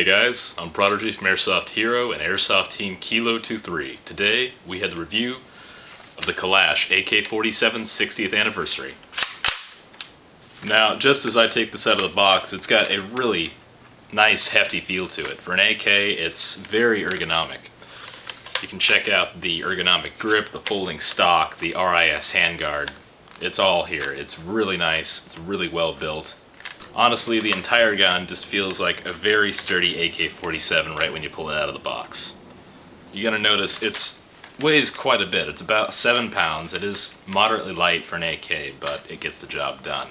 Hey guys, I'm Prodigy from Airsoft Hero and Airsoft Team Kilo23. Today we had the review of the Kalash AK47 60th anniversary. Now, just as I take this out of the box, it's got a really nice hefty feel to it. For an AK, it's very ergonomic. You can check out the ergonomic grip, the folding stock, the RIS handguard. It's all here. It's really nice. It's really well built. Honestly, the entire gun just feels like a very sturdy AK-47 right when you pull it out of the box. You're going to notice it weighs quite a bit. It's about 7 pounds. It is moderately light for an AK, but it gets the job done.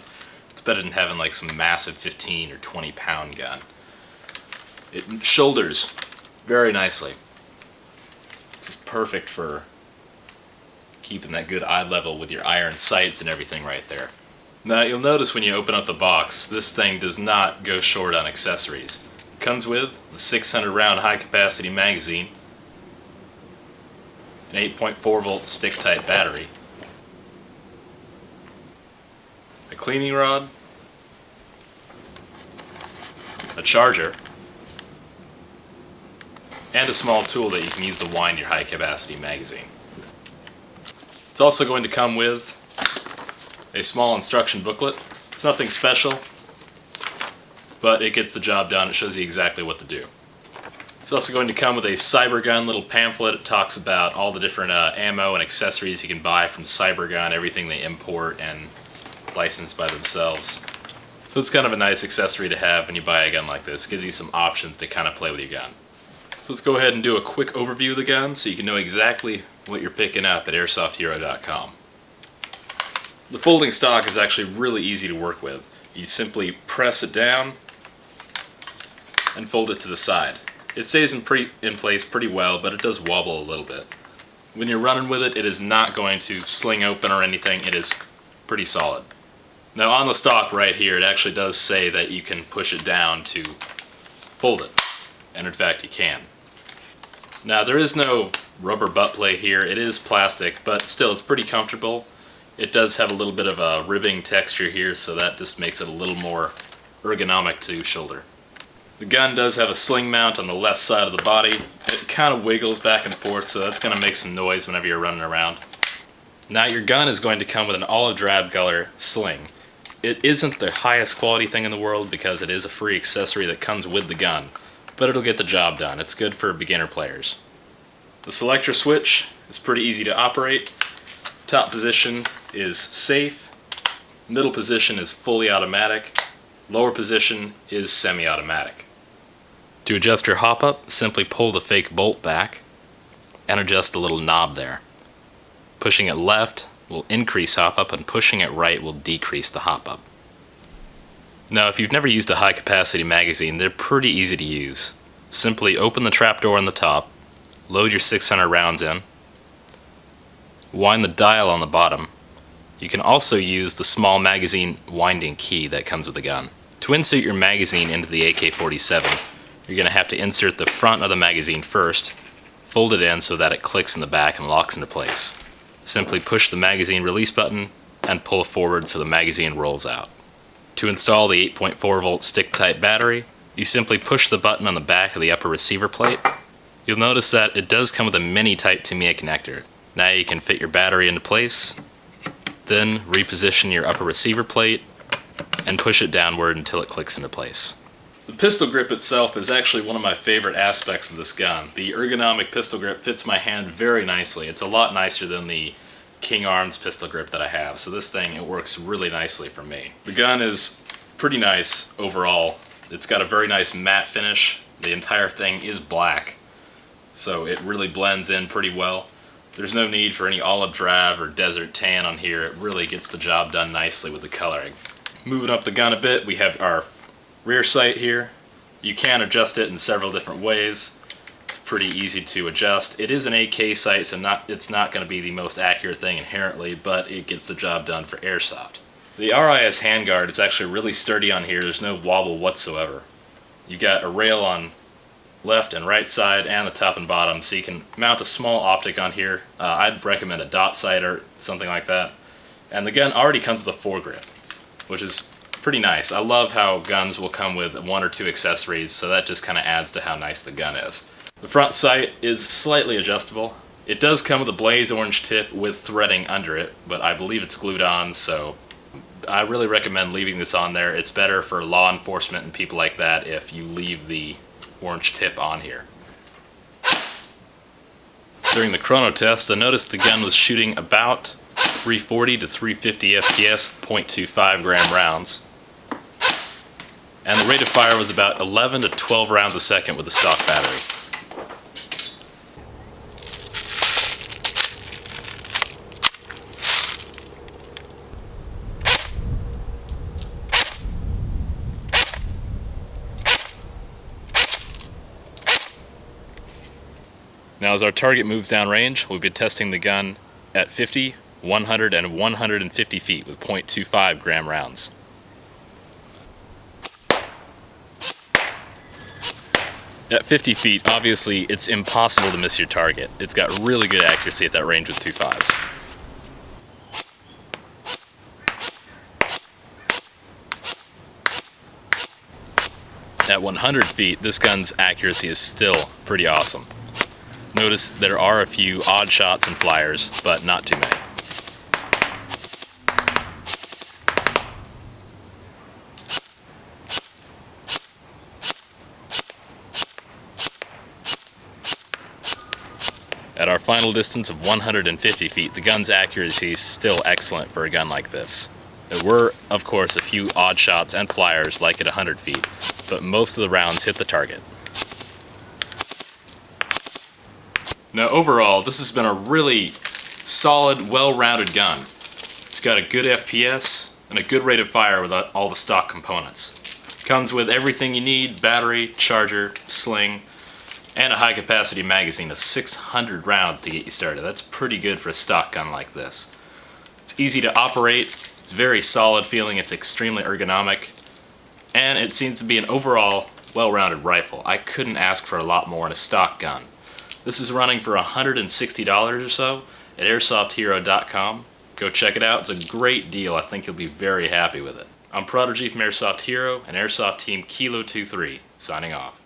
It's better than having like some massive 15 or 20 pound gun. It shoulders very nicely. It's perfect for keeping that good eye level with your iron sights and everything right there. Now you'll notice when you open up the box, this thing does not go short on accessories. It comes with a 600 round high capacity magazine, an 8.4 volt stick type battery, a cleaning rod, a charger, and a small tool that you can use to wind your high capacity magazine. It's also going to come with a small instruction booklet. It's nothing special, but it gets the job done. It shows you exactly what to do. It's also going to come with a Cybergun little pamphlet. It talks about all the different ammo and accessories you can buy from Cybergun, everything they import and license by themselves. So it's kind of a nice accessory to have when you buy a gun like this. It gives you some options to kind of play with your gun. So let's go ahead and do a quick overview of the gun so you can know exactly what you're picking up at AirsoftHero.com. The folding stock is actually really easy to work with. You simply press it down and fold it to the side. It stays in place pretty well, but it does wobble a little bit. When you're running with it, it is not going to sling open or anything. It is pretty solid. Now on the stock right here, it actually does say that you can push it down to fold it. And in fact, you can. Now there is no rubber butt plate here. It is plastic, but still it's pretty comfortable. It does have a little bit of a ribbing texture here, so that just makes it a little more ergonomic to shoulder. The gun does have a sling mount on the left side of the body. It kind of wiggles back and forth, so that's going to make some noise whenever you're running around. Now your gun is going to come with an olive drab color sling. It isn't the highest quality thing in the world because it is a free accessory that comes with the gun, but it'll get the job done. It's good for beginner players. The selector switch is pretty easy to operate. Top position is safe, middle position is fully automatic, lower position is semi-automatic. To adjust your hop-up, simply pull the fake bolt back and adjust the little knob there. Pushing it left will increase hop-up and pushing it right will decrease the hop-up. Now if you've never used a high-capacity magazine, they're pretty easy to use. Simply open the trapdoor on the top, load your 600 rounds in, wind the dial on the bottom. You can also use the small magazine winding key that comes with the gun. To insert your magazine into the AK-47, you're going to have to insert the front of the magazine first, fold it in so that it clicks in the back and locks into place. Simply push the magazine release button and pull forward so the magazine rolls out. To install the 8.4 volt stick type battery, you simply push the button on the back of the upper receiver plate. You'll notice that it does come with a mini Type 2 connector. Now you can fit your battery into place, then reposition your upper receiver plate and push it downward until it clicks into place. The pistol grip itself is actually one of my favorite aspects of this gun. The ergonomic pistol grip fits my hand very nicely. It's a lot nicer than the King Arms pistol grip that I have, so this thing, it works really nicely for me. The gun is pretty nice overall. It's got a very nice matte finish. The entire thing is black, so it really blends in pretty well. There's no need for any olive drab or desert tan on here. It really gets the job done nicely with the coloring. Moving up the gun a bit, we have our rear sight here. You can adjust it in several different ways. It's pretty easy to adjust. It is an AK sight, so it's not going to be the most accurate thing inherently, but it gets the job done for airsoft. The RIS handguard is actually really sturdy on here. There's no wobble whatsoever. You got a rail on left and right side and the top and bottom, so you can mount a small optic on here. I'd recommend a dot sight or something like that. And the gun already comes with a foregrip, which is pretty nice. I love how guns will come with one or two accessories, so that just kind of adds to how nice the gun is. The front sight is slightly adjustable. It does come with a blaze orange tip with threading under it, but I believe it's glued on, so I really recommend leaving this on there. It's better for law enforcement and people like that if you leave the orange tip on here. During the chrono test, I noticed the gun was shooting about 340 to 350 FPS, 0.25 gram rounds. And the rate of fire was about 11 to 12 rounds a second with the stock battery. Now as our target moves downrange, we'll be testing the gun at 50, 100, and 150 feet with 0.25 gram rounds. At 50 feet, obviously, it's impossible to miss your target. It's got really good accuracy at that range with 2.5s. At 100 feet, this gun's accuracy is still pretty awesome. Notice there are a few odd shots and flyers, but not too many. At our final distance of 150 feet, the gun's accuracy is still excellent for a gun like this. There were, of course, a few odd shots and flyers like at 100 feet, but most of the rounds hit the target. Now overall, this has been a really solid, well-rounded gun. It's got a good FPS and a good rate of fire with all the stock components. Comes with everything you need: battery, charger, sling, and a high-capacity magazine of 600 rounds to get you started. That's pretty good for a stock gun like this. It's easy to operate, it's very solid feeling, it's extremely ergonomic, and it seems to be an overall well-rounded rifle. I couldn't ask for a lot more in a stock gun. This is running for $160 or so at AirsoftHero.com. Go check it out. It's a great deal. I think you'll be very happy with it. I'm Prodigy from Airsoft Hero and Airsoft Team Kilo23, signing off.